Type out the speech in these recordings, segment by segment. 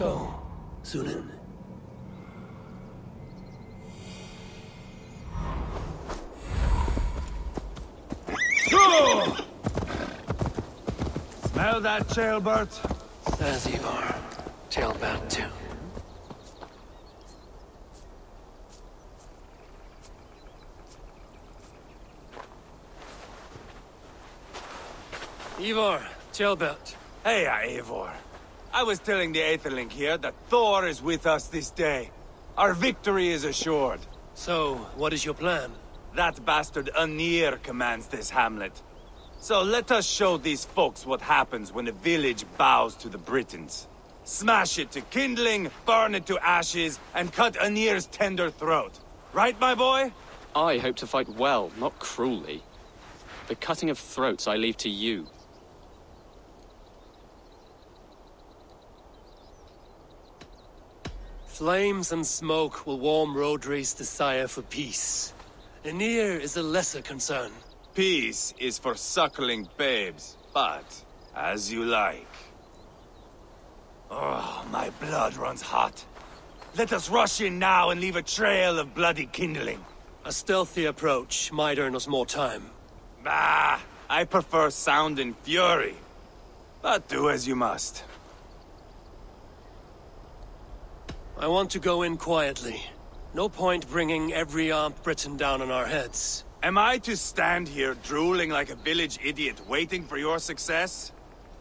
Go, Zulin. Smell that, Chaelbert? Says Eivor. Tailbound too. Eivor, Tailbelt. Hey, Eivor. I was telling the Aetherling here that Thor is with us this day. Our victory is assured. So, what is your plan? That bastard Anir commands this hamlet. So let us show these folks what happens when a village bows to the Britons. Smash it to kindling, burn it to ashes, and cut Anir's tender throat. Right, my boy? I hope to fight well, not cruelly. The cutting of throats I leave to you. Flames and smoke will warm Rodri's desire for peace. Anir is a lesser concern. Peace is for suckling babes, but as you like. Oh, my blood runs hot. Let us rush in now and leave a trail of bloody kindling. A stealthy approach might earn us more time. Bah, I prefer sound and fury. But do as you must. I want to go in quietly. No point bringing every armed Briton down on our heads. Am I to stand here drooling like a village idiot waiting for your success?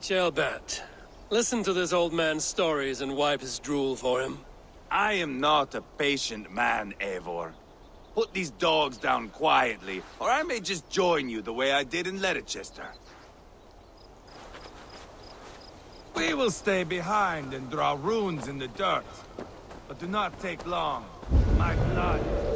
Chaelbert, listen to this old man's stories and wipe his drool for him. I am not a patient man, Eivor. Put these dogs down quietly, or I may just join you the way I did in Leicester. We will stay behind and draw runes in the dirt. But do not take long. My blood.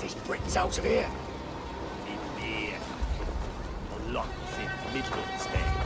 these Britons out of here. In here. A lot in Midlands there.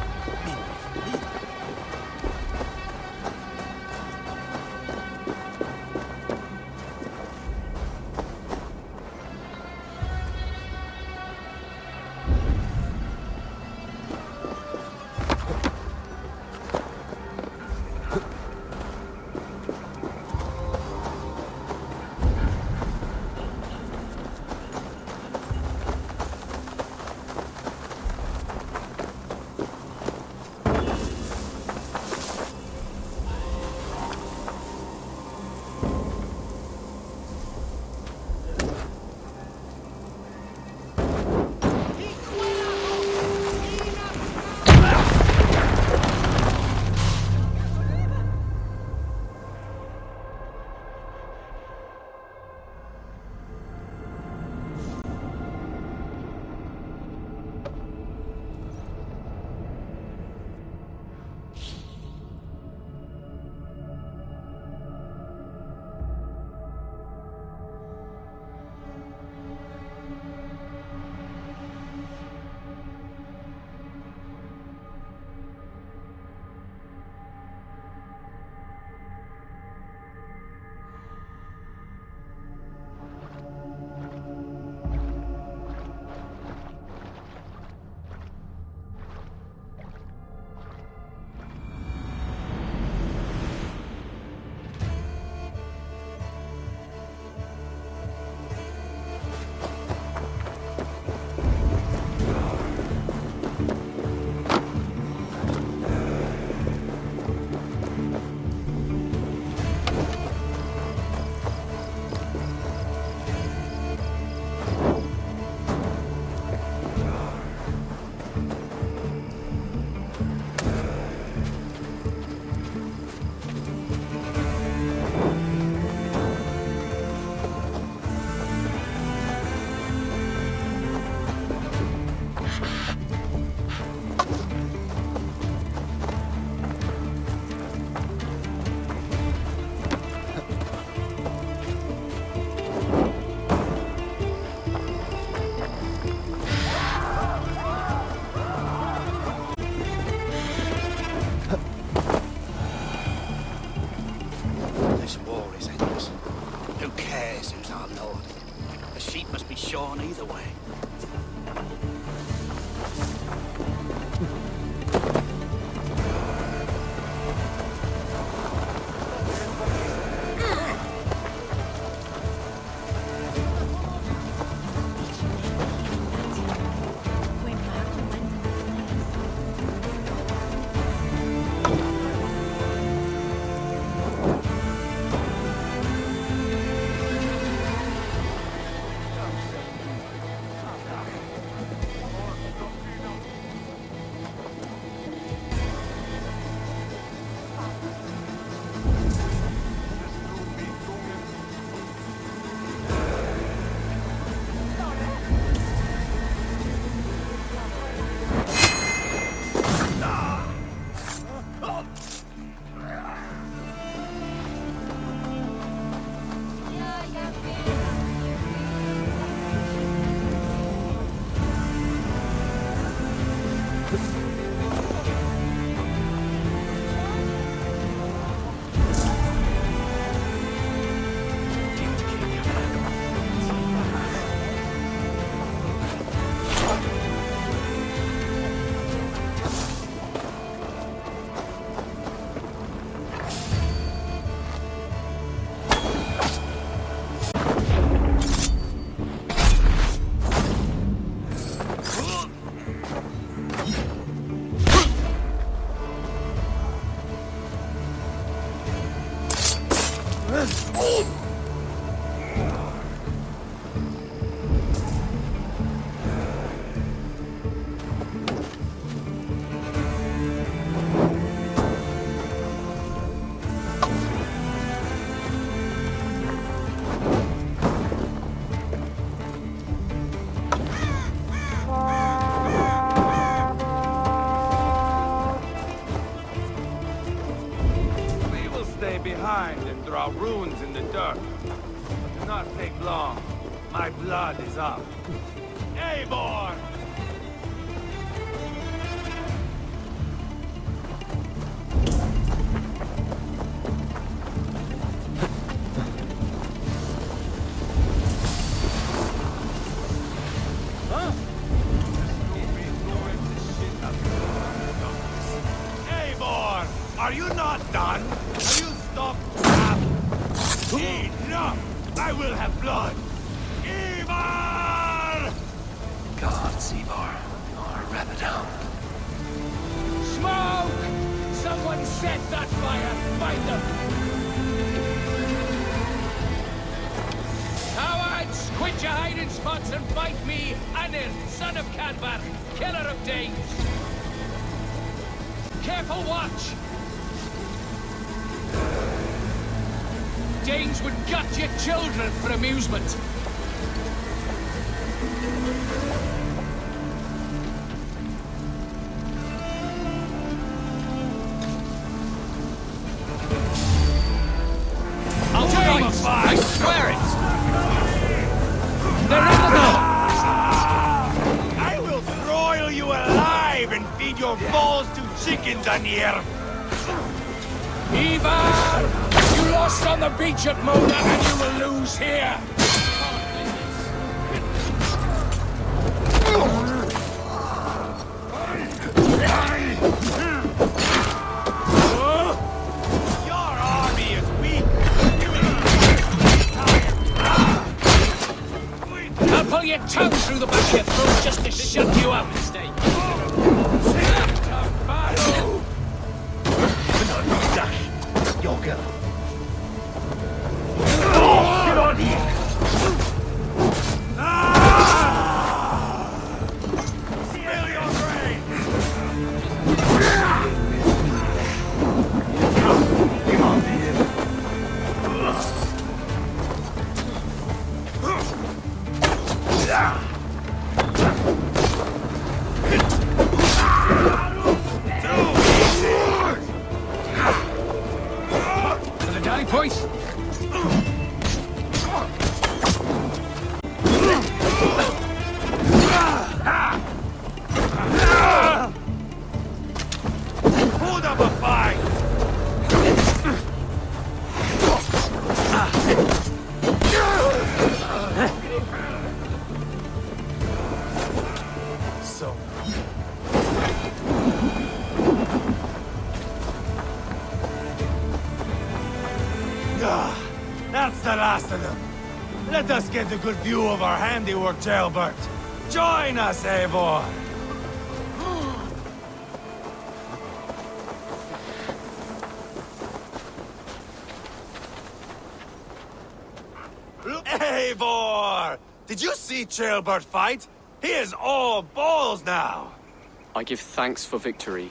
Either way. behind and draw runes in the dirt. But do not take long. My blood is up. Eivor! Eivor! Are you not done? Have you stopped now? Enough! I will have blood! Ivar! Gods, Eivor. Or rather down. Smoke! Someone set that fire! Find them! Cowards! Quit your hiding spots and fight me, Anir, son of Cadvar, killer of Danes! Careful watch! Danes would gut your children for amusement. I'll fight! I swear it! They're in the I will broil you alive and feed your balls to chickens, Anir! Ivar! You lost on the beach at Mona, and you will lose here! Your army is weak! I'll pull your tongue through the back of your throat just to shut you up! Yoga. Get on here! Spill your brains! Come on, here. To the dally point! Hold up a fight! So... That's the last of them. Let us get a good view of our handiwork, Jailbert. Join us, Eivor! Eivor! Did you see Jailbert fight? He is all balls now! I give thanks for victory,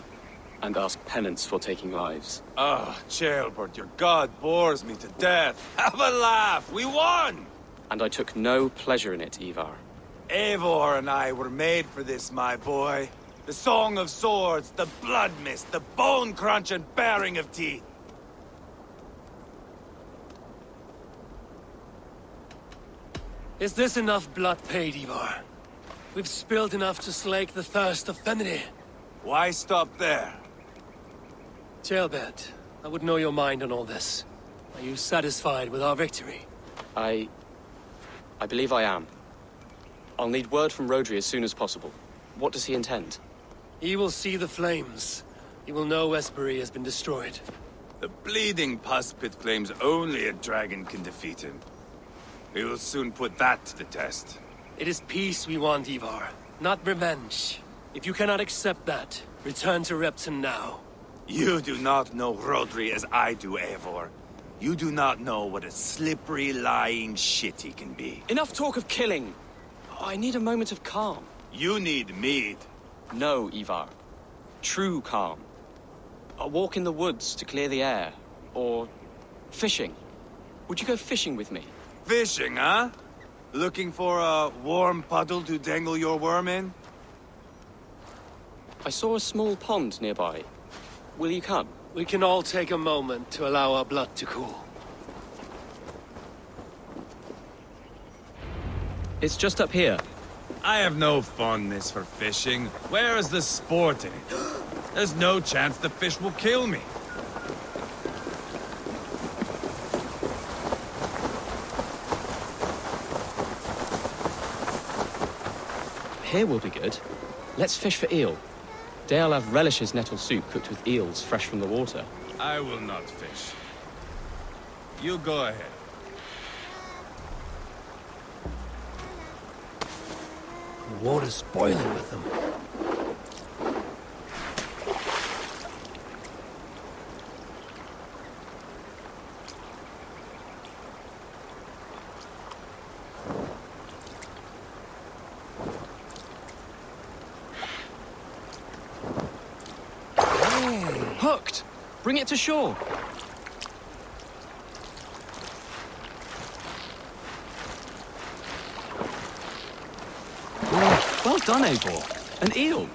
and ask penance for taking lives. Oh, Jailbert, your god bores me to death. Have a laugh! We won! And I took no pleasure in it, Ivar. Eivor and I were made for this, my boy. The song of swords, the blood mist, the bone crunch and baring of teeth. Is this enough blood paid, Eivor? We've spilled enough to slake the thirst of Femini. Why stop there? Jailbert, I would know your mind on all this. Are you satisfied with our victory? I believe I am. I'll need word from Rodri as soon as possible. What does he intend? He will see the flames. He will know Westbury has been destroyed. The bleeding pus pit claims only a dragon can defeat him. We will soon put that to the test. It is peace we want, Eivor, not revenge. If you cannot accept that, return to Repton now. You do not know Rodri as I do, Eivor. You do not know what a slippery, lying shit he can be. Enough talk of killing! I need a moment of calm. You need mead. No, Ivar. True calm. A walk in the woods to clear the air. Or fishing. Would you go fishing with me? Fishing, huh? Looking for a warm puddle to dangle your worm in? I saw a small pond nearby. Will you come? We can all take a moment to allow our blood to cool. It's just up here. I have no fondness for fishing. Where is the sport in it? There's no chance the fish will kill me. Here will be good. Let's fish for eel. Dealav relishes nettle soup cooked with eels fresh from the water. I will not fish. You go ahead. The water's boiling with them. Hooked! Bring it to shore! Well done, Eivor. An eel.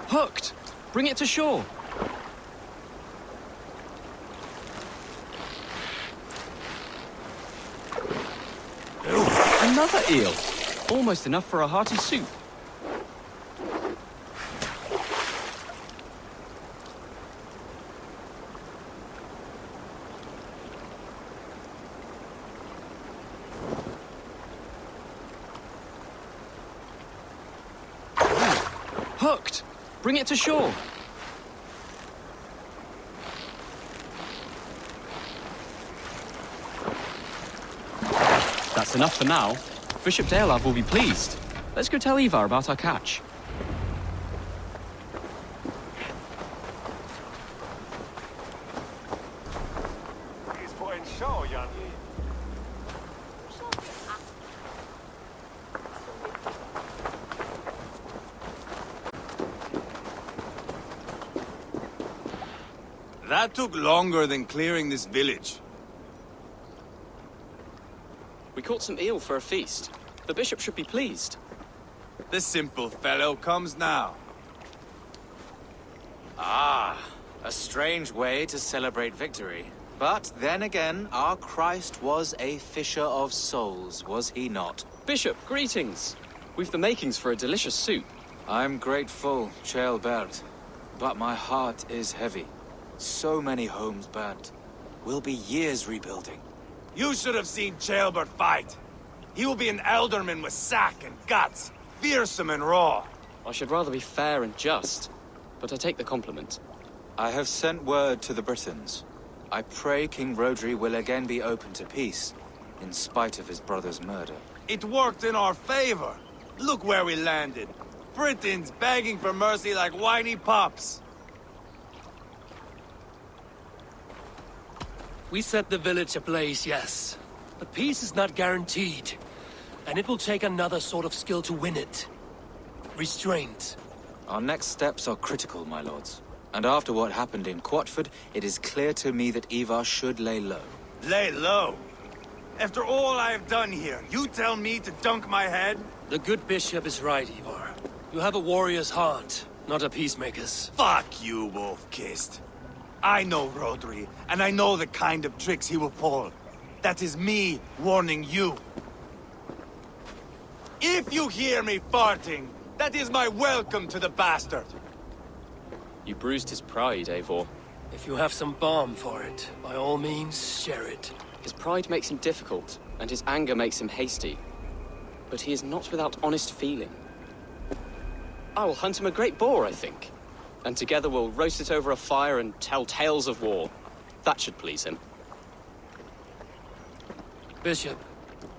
Hooked! Bring it to shore! Another eel! Almost enough for a hearty soup. Hooked! Bring it to shore! That's enough for now. Bishop Dealav will be pleased. Let's go tell Eivor about our catch. That took longer than clearing this village. We caught some eel for a feast. The bishop should be pleased. The simple fellow comes now. Ah, a strange way to celebrate victory. But then again, our Christ was a fisher of souls, was he not? Bishop, greetings! We've the makings for a delicious soup. I'm grateful, Ceolbert, but my heart is heavy. So many homes burnt. We'll be years rebuilding. You should have seen Ceolbert fight. He will be an alderman with sack and guts, fearsome and raw. I should rather be fair and just, but I take the compliment. I have sent word to the Britons. I pray King Rhodri will again be open to peace, in spite of his brother's murder. It worked in our favor. Look where we landed. Britons begging for mercy like whiny pups. We set the village ablaze, yes. But peace is not guaranteed. And it will take another sort of skill to win it. Restraint. Our next steps are critical, my lords. And after what happened in Quatford, it is clear to me that Eivor should lay low. Lay low? After all I have done here, you tell me to dunk my head? The good bishop is right, Eivor. You have a warrior's heart, not a peacemaker's. Fuck you, wolf-kissed. I know Rhodri, and I know the kind of tricks he will pull. That is me warning you. If you hear me farting, that is my welcome to the bastard. You bruised his pride, Eivor. If you have some balm for it, by all means, share it. His pride makes him difficult, and his anger makes him hasty. But he is not without honest feeling. I will hunt him a great boar, I think. And together we'll roast it over a fire and tell tales of war. That should please him. Bishop,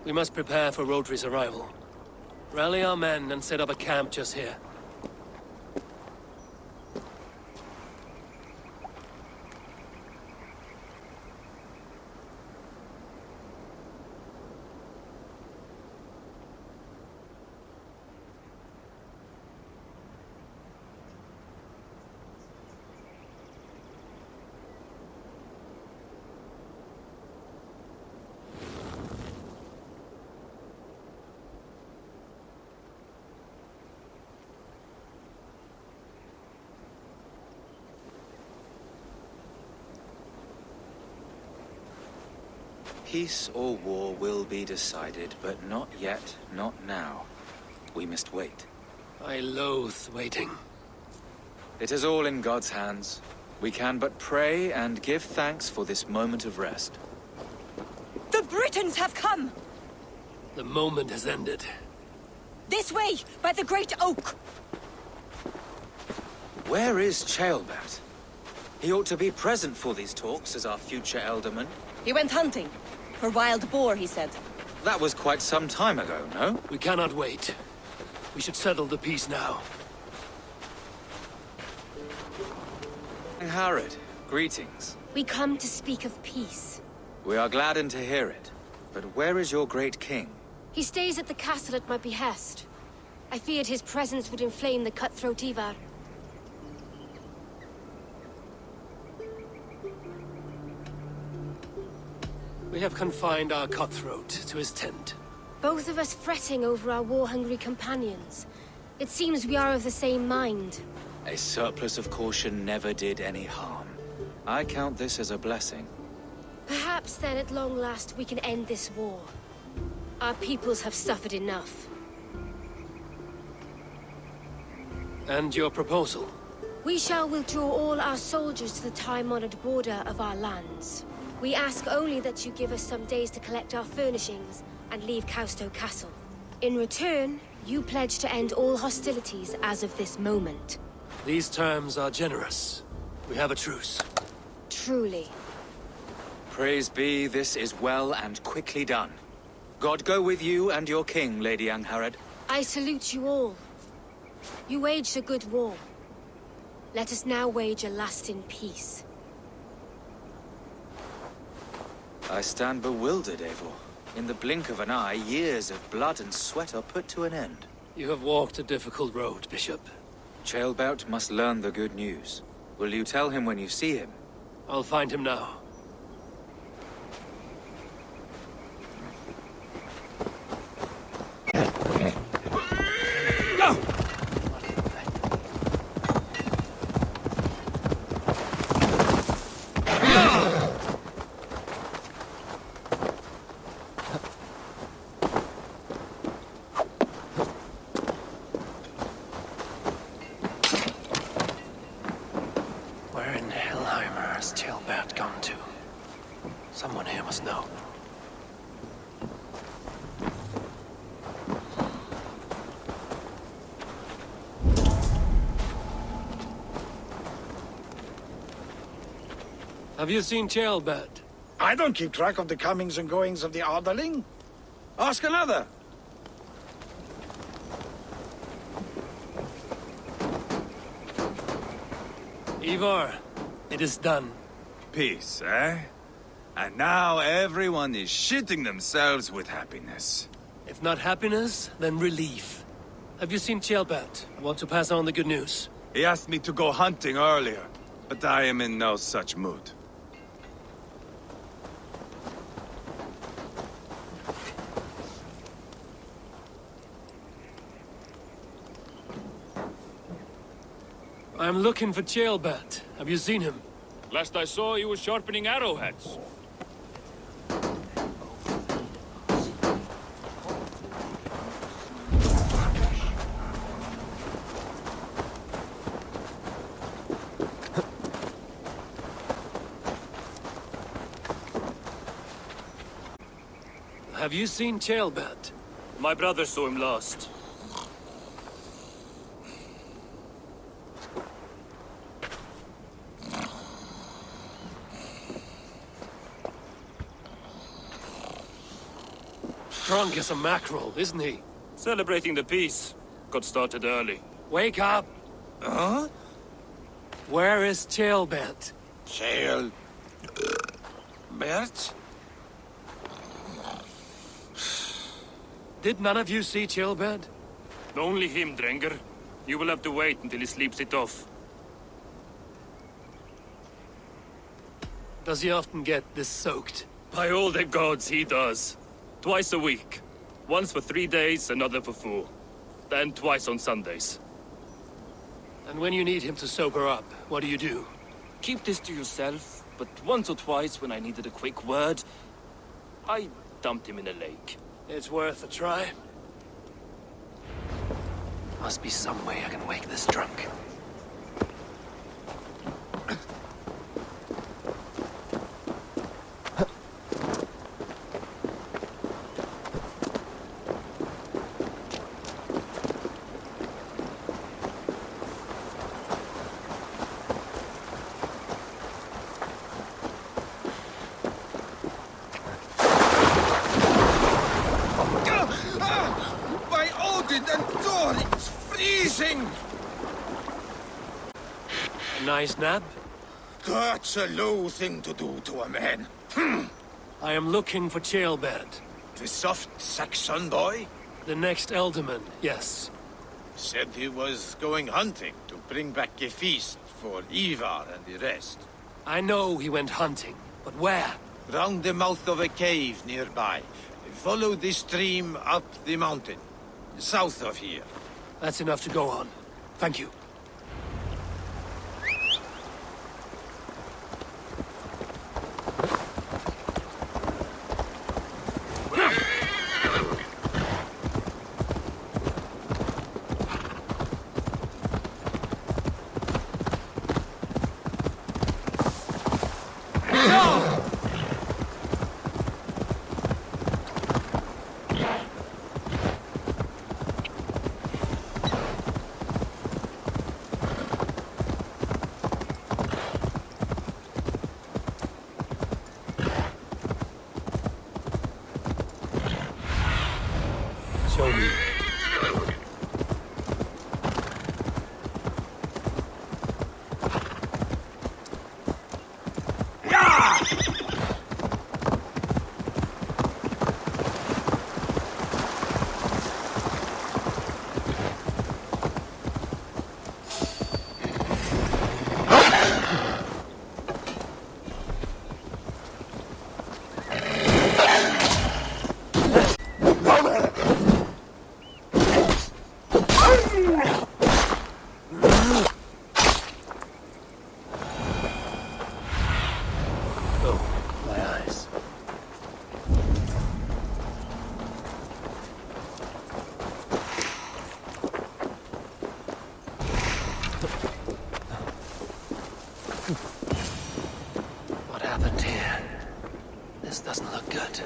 we must prepare for Rhodri's arrival. Rally our men and set up a camp just here. Peace or war will be decided, but not yet, not now. We must wait. I loathe waiting. It is all in God's hands. We can but pray and give thanks for this moment of rest. The Britons have come! The moment has ended. This way, by the Great Oak! Where is Ceolbert? He ought to be present for these talks as our future elderman. He went hunting. For wild boar, he said. That was quite some time ago, no? We cannot wait. We should settle the peace now. King Aelfred, greetings. We come to speak of peace. We are gladdened to hear it. But where is your great king? He stays at the castle at my behest. I feared his presence would inflame the cutthroat Ivar. We have confined our cutthroat to his tent. Both of us fretting over our war-hungry companions. It seems we are of the same mind. A surplus of caution never did any harm. I count this as a blessing. Perhaps then at long last we can end this war. Our peoples have suffered enough. And your proposal? We shall withdraw all our soldiers to the time-honored border of our lands. We ask only that you give us some days to collect our furnishings and leave Causto Castle. In return, you pledge to end all hostilities as of this moment. These terms are generous. We have a truce. Truly. Praise be, this is well and quickly done. God go with you and your king, Lady Angharad. I salute you all. You waged a good war. Let us now wage a lasting peace. I stand bewildered, Eivor. In the blink of an eye, years of blood and sweat are put to an end. You have walked a difficult road, Bishop. Ceolbert must learn the good news. Will you tell him when you see him? I'll find him now. Someone here must know. Have you seen Ceolbert? I don't keep track of the comings and goings of the Arderling. Ask another. Eivor, it is done. Peace, eh? And now everyone is shitting themselves with happiness. If not happiness, then relief. Have you seen Ceolbert? Want to pass on the good news? He asked me to go hunting earlier, but I am in no such mood. I'm looking for Ceolbert. Have you seen him? Last I saw, he was sharpening arrowheads. Have you seen Ceolbert? My brother saw him last. Drunk as a mackerel, isn't he? Celebrating the peace. Got started early. Wake up! Huh? Where is Ceolbert? Bert? Did none of you see Ceolbert? Only him, Drenger. You will have to wait until he sleeps it off. Does he often get this soaked? By all the gods, he does. Twice a week. Once for 3 days, another for 4. Then twice on Sundays. And when you need him to sober up, what do you do? Keep this to yourself, but once or twice when I needed a quick word, I dumped him in a lake. It's worth a try. Must be some way I can wake this drunk. By Odin and Thor, it's freezing! A nice nap? That's a low thing to do to a man. I am looking for Ceolbert. The soft Saxon boy The next Elderman, yes. said he was going hunting to bring back a feast for Eivor and the rest. I know he went hunting, but where? Round the mouth of a cave nearby. Follow the stream up the mountain, south of here. That's enough to go on. Thank you. Show me. What happened here? This doesn't look good.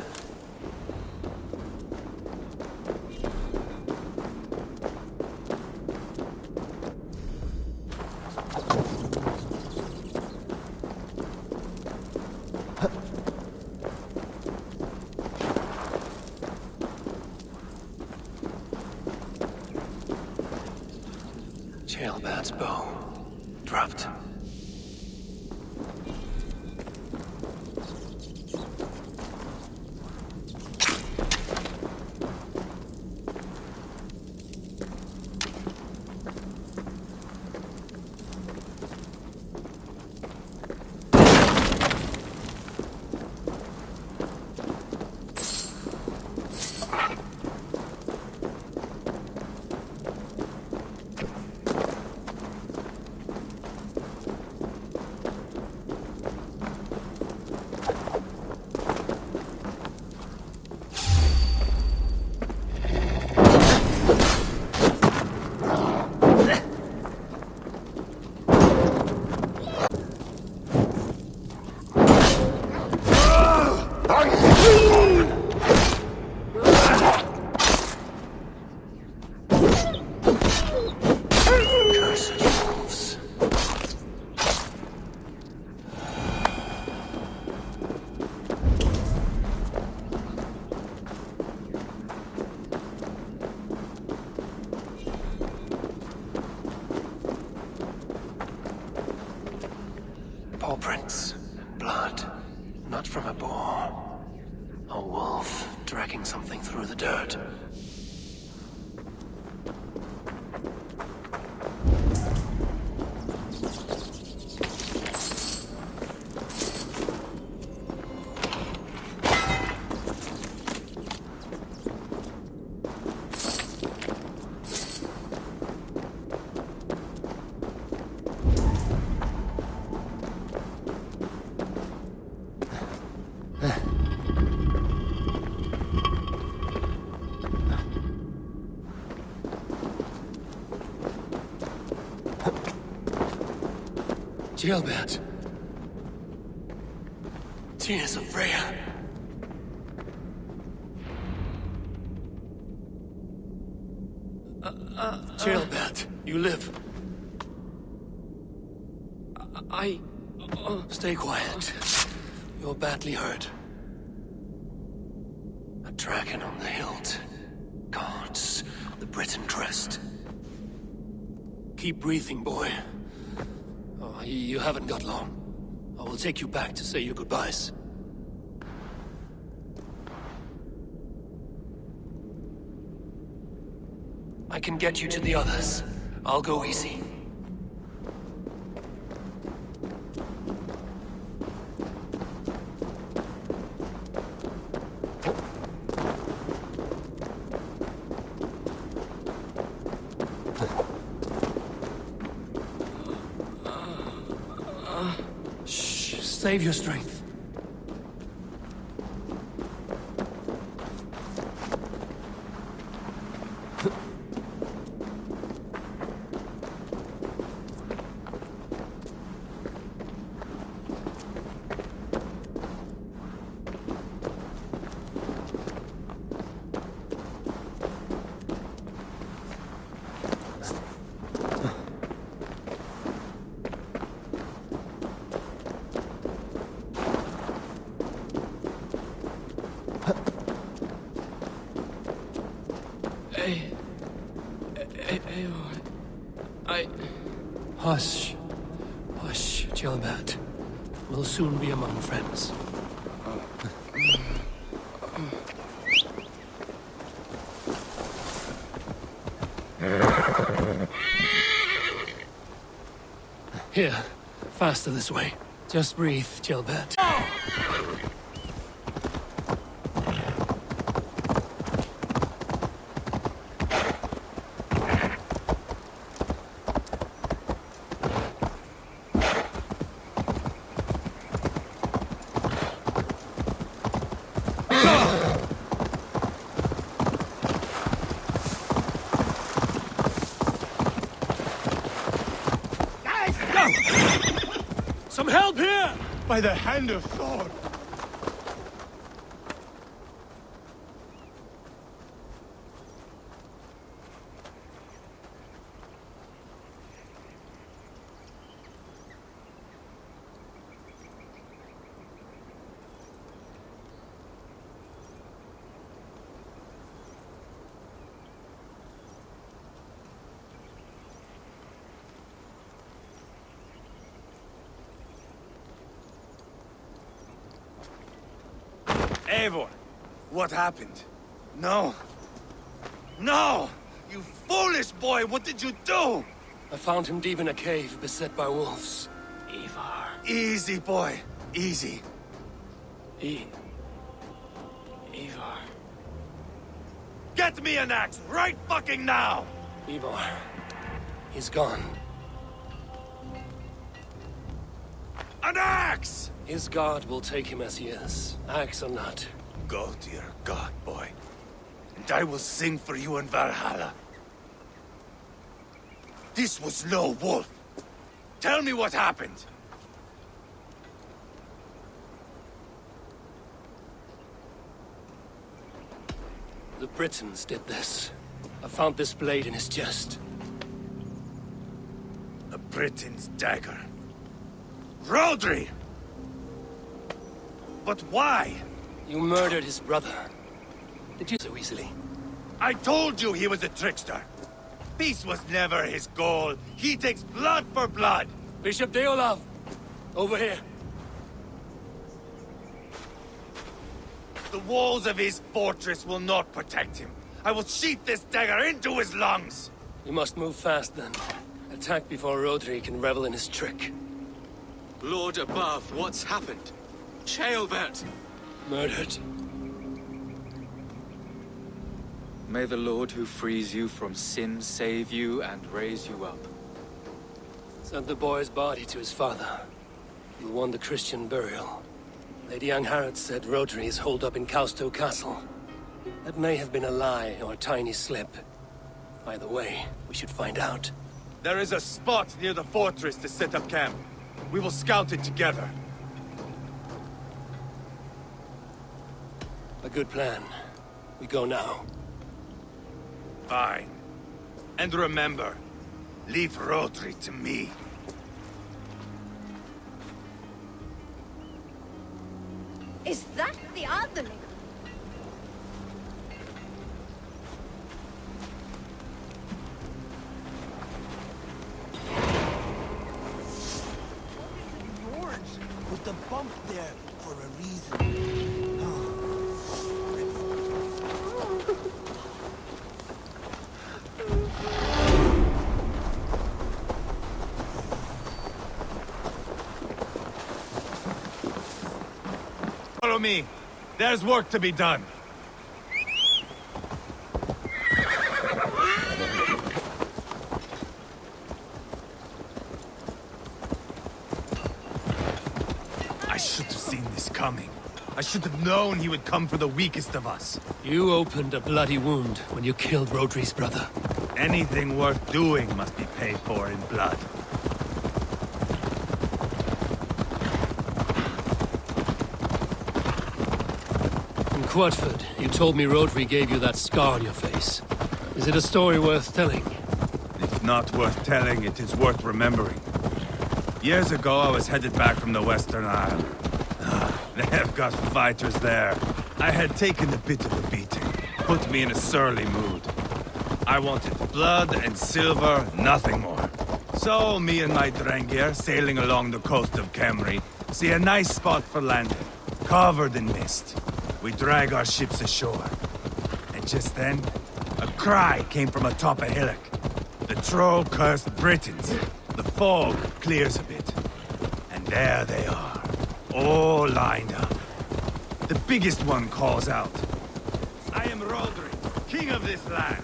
Ceolbert's bow. Dropped. Paw prints. Blood. Not from a boar. A wolf dragging something through the dirt. Gilbert. Tears of Freya. Gilbert, you live. Stay quiet. You're badly hurt. A dragon on the hilt. Guards the Briton crest. Keep breathing, boy. Oh, you haven't got long. I will take you back to say your goodbyes. I can get you to the others. I'll go easy. Shh, save your strength. Hush. Hush, Gilbert. We'll soon be among friends. Here, faster this way. Just breathe, Gilbert. Some help here! By the hand of Thor! Eivor, what happened? No. No! You foolish boy, what did you do? I found him deep in a cave, beset by wolves. Eivor. Easy, boy. Easy. Eivor. Get me an axe right fucking now! Eivor. He's gone. An axe! His god will take him as he is, axe or not. Go to your god, boy. And I will sing for you in Valhalla. This was no wolf. Tell me what happened. The Britons did this. I found this blade in his chest. A Briton's dagger. Rodri! But why? You murdered his brother. Did you so easily? I told you he was a trickster. Peace was never his goal. He takes blood for blood. Bishop Deolav! Over here. The walls of his fortress will not protect him. I will sheath this dagger into his lungs. You must move fast then. Attack before Rodri can revel in his trick. Lord above, what's happened? Ceolbert! Murdered. May the Lord who frees you from sin save you and raise you up. Sent the boy's body to his father. He won the Christian burial. Lady Angharad said Rodri is holed up in Causto Castle. That may have been a lie or a tiny slip. Either way, we should find out. There is a spot near the fortress to set up camp. We will scout it together. A good plan. We go now. Fine. And remember, leave Rodri to me. Is that the Adlerling? Put the bump there for a reason. Follow me. There's work to be done. I should have seen this coming. I should have known he would come for the weakest of us. You opened a bloody wound when you killed Rodri's brother. Anything worth doing must be paid for in blood. In Quadford, you told me Rodri gave you that scar on your face. Is it a story worth telling? If not worth telling, it is worth remembering. Years ago, I was headed back from the Western Isle. They have got fighters there. I had taken a bit of a beating. Put me in a surly mood. I wanted blood and silver, nothing more. So, me and my Drengir, sailing along the coast of Kemri, see a nice spot for landing, covered in mist. We drag our ships ashore. And just then, a cry came from atop a hillock. The troll-cursed Britons. The fog clears a bit. And there they are, all lined up. The biggest one calls out, "I am Rodri, king of this land.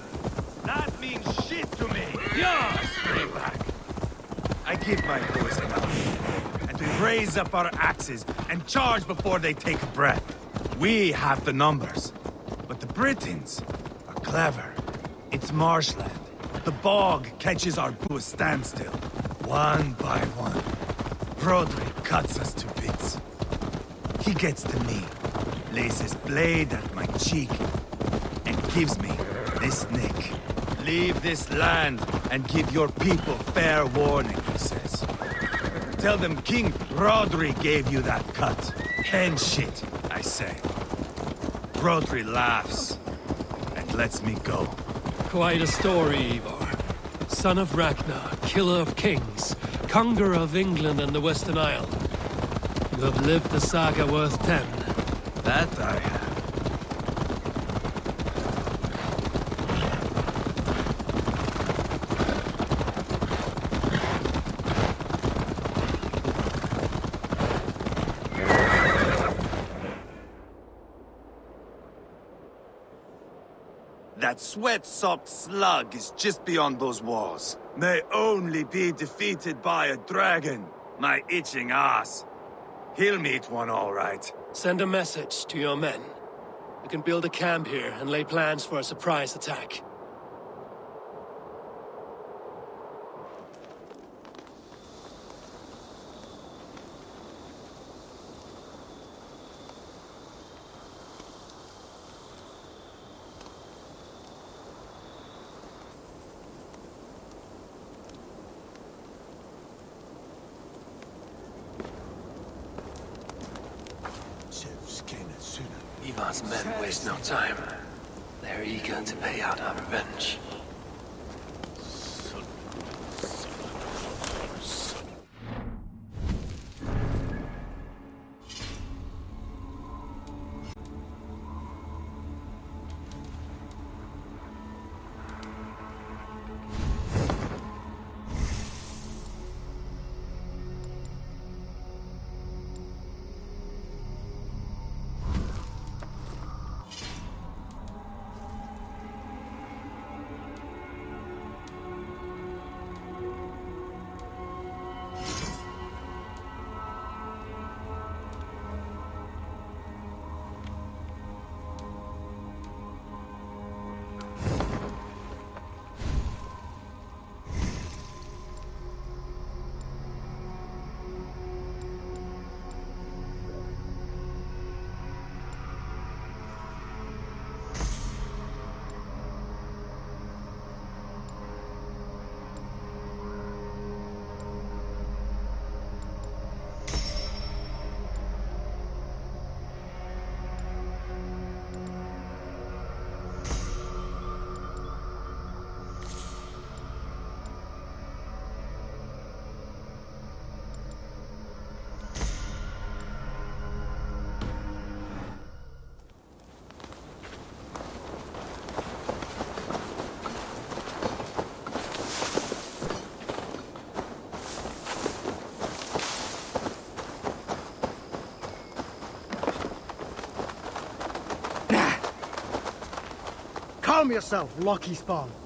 That means shit to me." Yeah! I scream back. I give my boys enough. And we raise up our axes and charge before they take a breath. We have the numbers. But the Britons are clever. It's marshland. The bog catches our to a standstill. One by one. Rodri cuts us to bits. He gets to me, lays his blade at my cheek, and gives me this nick. Leave this land and give your people fair warning, he says. Tell them King Rodri gave you that cut. Hen shit, I say. Rodri laughs and lets me go. Quite a story, Eivor. Son of Ragnar, killer of kings, conqueror of England and the Western Isle. You have lived a saga worth 10. That I have. That sweat-sopped slug is just beyond those walls. May only be defeated by a dragon. My itching ass. He'll meet one all right. Send a message to your men. We can build a camp here and lay plans for a surprise attack. Eivar's men waste no time. They're eager to pay out our revenge. Calm yourself, Lucky Spawn.